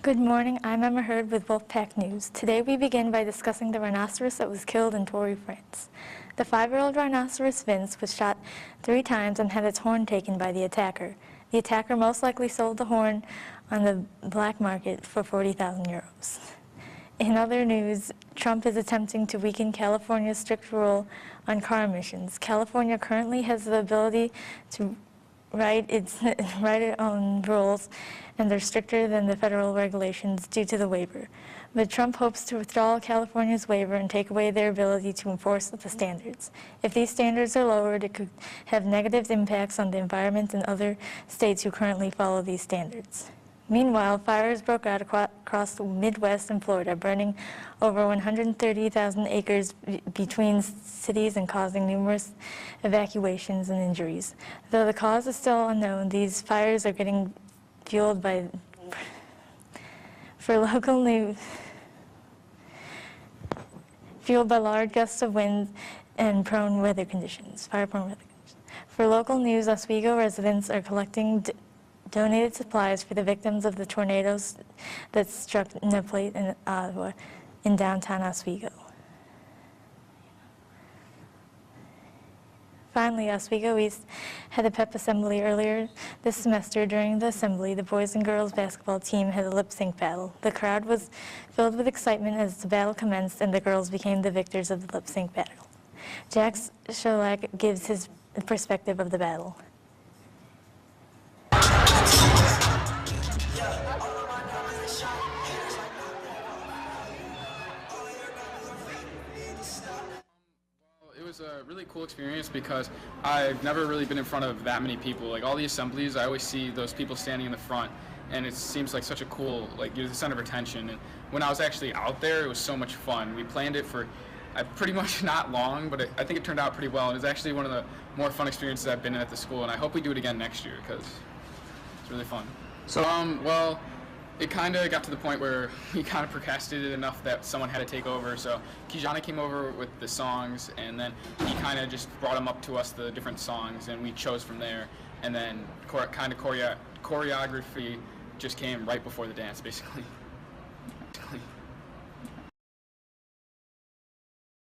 Good morning, I'm Emma Hurd with Wolfpack News. Today we begin by discussing the rhinoceros that was killed in Torrey, France. The 5-year-old rhinoceros Vince was shot 3 times and had its horn taken by the attacker. The attacker most likely sold the horn on the black market for 40,000 euros. In other news, Trump is attempting to weaken California's strict rule on car emissions. California currently has the ability to write its own rules, and they're stricter than the federal regulations due to the waiver. But Trump hopes to withdraw California's waiver and take away their ability to enforce the standards. If these standards are lowered, it could have negative impacts on the environment in other states who currently follow these standards. Meanwhile, fires broke out across the Midwest and Florida, burning over 130,000 acres between cities and causing numerous evacuations and injuries. Though the cause is still unknown, these fires are getting fueled by large gusts of wind and fire-prone weather conditions. For local news, Oswego residents are collecting donated supplies for the victims of the tornadoes that struck Naplate and Ottawa in downtown Oswego. Finally, Oswego East had a pep assembly earlier this semester. During the assembly, the boys and girls basketball team had a lip-sync battle. The crowd was filled with excitement as the battle commenced and the girls became the victors of the lip-sync battle. Jack Sholak gives his perspective of the battle. It was a really cool experience because I've never really been in front of that many people. Like all the assemblies, I always see those people standing in the front, and it seems like such a cool, like you're the center of attention. And when I was actually out there, it was so much fun. We planned it for pretty much not long, but I think it turned out pretty well. And it was actually one of the more fun experiences I've been in at the school, and I hope we do it again next year because it's really fun. So, well, it kind of got to the point where we kind of procrastinated enough that someone had to take over. So Kijana came over with the songs, and then he kind of just brought them up to us, the different songs, and we chose from there. And then choreography just came right before the dance, basically.